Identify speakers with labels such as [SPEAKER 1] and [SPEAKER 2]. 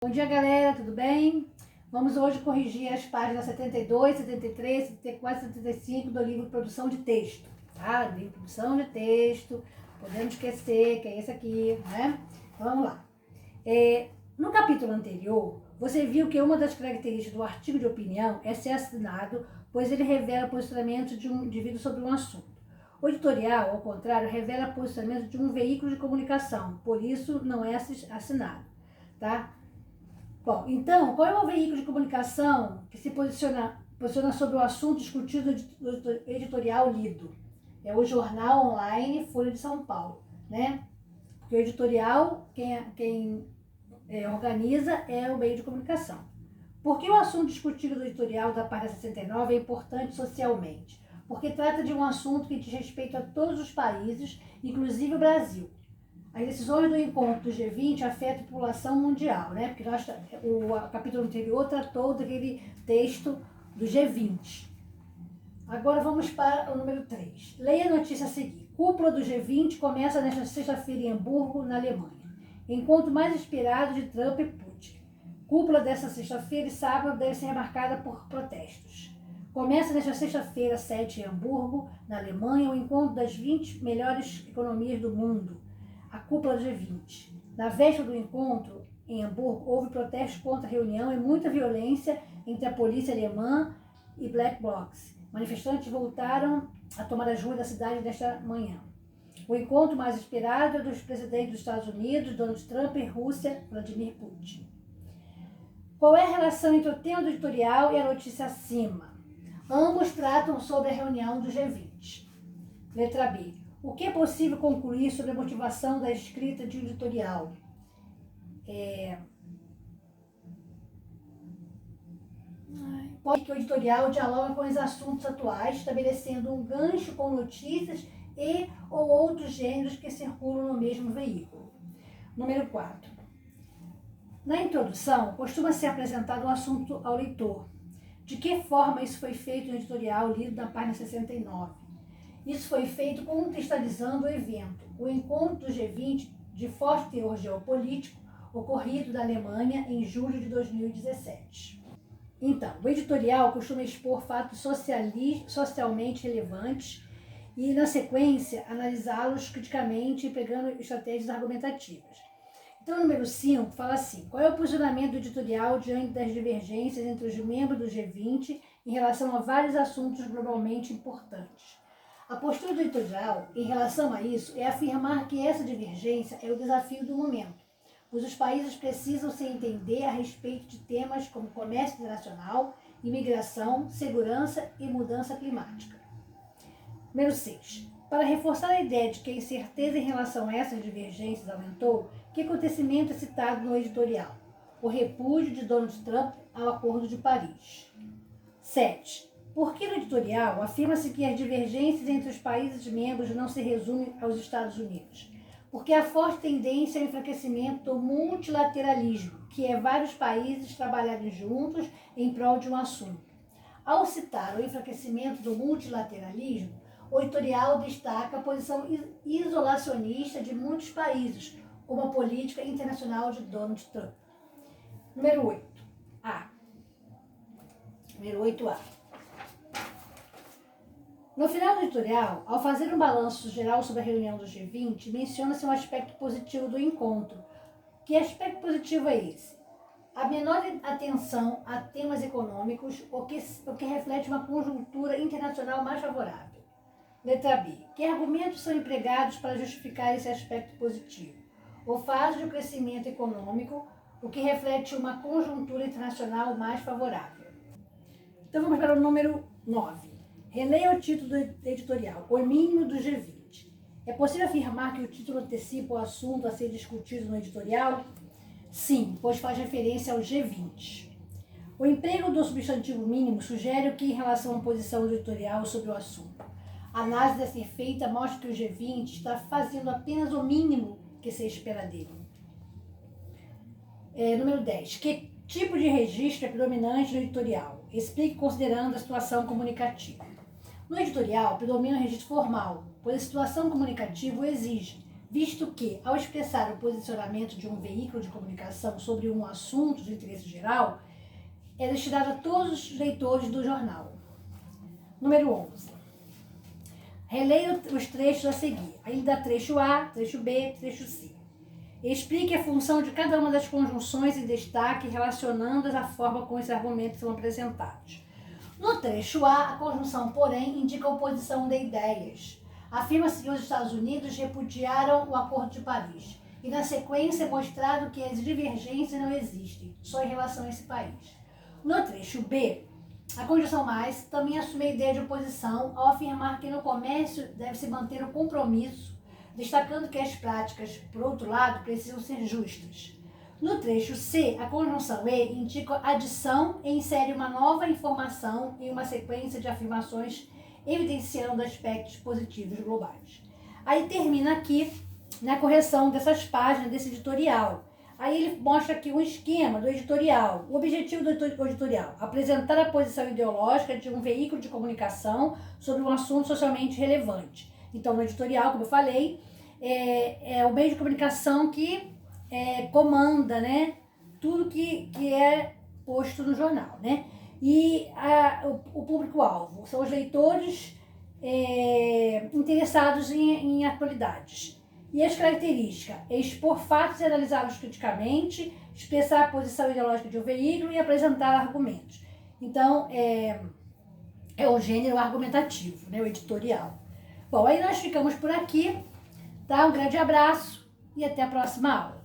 [SPEAKER 1] Bom dia, galera, tudo bem? Vamos hoje corrigir as páginas 72, 73, 74, 75 do livro Produção de Texto, tá? Livro Produção de Texto, podemos esquecer que é esse aqui, né? Então, vamos lá. No capítulo anterior, você viu que uma das características do artigo de opinião é ser assinado, pois ele revela o posicionamento de um indivíduo sobre um assunto. O editorial, ao contrário, revela o posicionamento de um veículo de comunicação, por isso não é assinado, tá? Bom, então, qual é o veículo de comunicação que se posiciona sobre o assunto discutido do editorial lido? É o Jornal Online Folha de São Paulo, né? Porque o editorial, quem organiza é o meio de comunicação. Por que o assunto discutido do editorial da página 69 é importante socialmente? Porque trata de um assunto que diz respeito a todos os países, inclusive o Brasil. As decisões do encontro do G20 afetam a população mundial, né? Porque o capítulo anterior tratou daquele texto do G20. Agora vamos para o número 3. Leia a notícia a seguir. Cúpula do G20 começa nesta sexta-feira em Hamburgo, na Alemanha. Encontro mais esperado de Trump e Putin. Cúpula desta sexta-feira e sábado deve ser marcada por protestos. Começa nesta sexta-feira, 7 em Hamburgo, na Alemanha, o encontro das 20 melhores economias do mundo, a cúpula do G20. Na véspera do encontro, em Hamburgo, houve protestos contra a reunião e muita violência entre a polícia alemã e Black Blocs. Manifestantes voltaram a tomar as ruas da cidade desta manhã. O encontro mais esperado é dos presidentes dos Estados Unidos, Donald Trump, e Rússia, Vladimir Putin. Qual é a relação entre o tema do editorial e a notícia acima? Ambos tratam sobre a reunião do G20. Letra B. O que é possível concluir sobre a motivação da escrita de um editorial? Pode que o editorial dialogue com os assuntos atuais, estabelecendo um gancho com notícias e ou outros gêneros que circulam no mesmo veículo. Número 4. Na introdução, costuma ser apresentado um assunto ao leitor. De que forma isso foi feito no editorial lido na página 69? Isso foi feito contextualizando o evento, o encontro do G20 de forte teor geopolítico, ocorrido na Alemanha em julho de 2017. Então, o editorial costuma expor fatos socialmente relevantes e, na sequência, analisá-los criticamente e pegando estratégias argumentativas. Então, o número 5 fala assim: qual é o posicionamento do editorial diante das divergências entre os membros do G20 em relação a vários assuntos globalmente importantes? A postura do editorial em relação a isso é afirmar que essa divergência é o desafio do momento, pois os países precisam se entender a respeito de temas como comércio internacional, imigração, segurança e mudança climática. Número 6. Para reforçar a ideia de que a incerteza em relação a essas divergências aumentou, que acontecimento é citado no editorial? O repúdio de Donald Trump ao Acordo de Paris. 7. Por que no editorial afirma-se que as divergências entre os países membros não se resumem aos Estados Unidos? Porque há forte tendência ao enfraquecimento do multilateralismo, que é vários países trabalharem juntos em prol de um assunto. Ao citar o enfraquecimento do multilateralismo, o editorial destaca a posição isolacionista de muitos países, como a política internacional de Donald Trump. Número 8A. Número 8A. No final do editorial, ao fazer um balanço geral sobre a reunião do G20, menciona-se um aspecto positivo do encontro. Que aspecto positivo é esse? A menor atenção a temas econômicos, o que reflete uma conjuntura internacional mais favorável. Letra B. Que argumentos são empregados para justificar esse aspecto positivo? O fato de um crescimento econômico, o que reflete uma conjuntura internacional mais favorável. Então vamos para o número 9. Releia o título do editorial, O Mínimo do G20. É possível afirmar que o título antecipa o assunto a ser discutido no editorial? Sim, pois faz referência ao G20. O emprego do substantivo mínimo sugere o que em relação à posição do editorial sobre o assunto. A análise a ser feita mostra que o G20 está fazendo apenas o mínimo que se espera dele. Número 10. Que tipo de registro é predominante no editorial? Explique considerando a situação comunicativa. No editorial, predomina o registro formal, pois a situação comunicativa o exige, visto que, ao expressar o posicionamento de um veículo de comunicação sobre um assunto de interesse geral, é destinado a todos os leitores do jornal. Número 11. Releia os trechos a seguir. Aí dá trecho A, trecho B, trecho C. Explique a função de cada uma das conjunções em destaque, relacionando-as à forma como esses argumentos são apresentados. No trecho A, a conjunção, porém, indica a oposição de ideias. Afirma-se que os Estados Unidos repudiaram o Acordo de Paris. E, na sequência, é mostrado que as divergências não existem, só em relação a esse país. No trecho B, a conjunção mais também assume a ideia de oposição ao afirmar que no comércio deve-se manter o compromisso, destacando que as práticas, por outro lado, precisam ser justas. No trecho C, a conjunção E indica adição e insere uma nova informação em uma sequência de afirmações evidenciando aspectos positivos globais. Aí termina aqui na correção dessas páginas desse editorial. Aí ele mostra aqui um esquema do editorial. O objetivo do editorial: apresentar a posição ideológica de um veículo de comunicação sobre um assunto socialmente relevante. Então, no editorial, como eu falei, é o meio de comunicação que comanda, né, tudo que é posto no jornal, né? E o público-alvo são os leitores interessados em atualidades. E as características: expor fatos e analisá-los criticamente, expressar a posição ideológica de um veículo e apresentar argumentos. Então, é o gênero argumentativo, né, o editorial. Bom, aí nós ficamos por aqui, tá? Um grande abraço e até a próxima aula.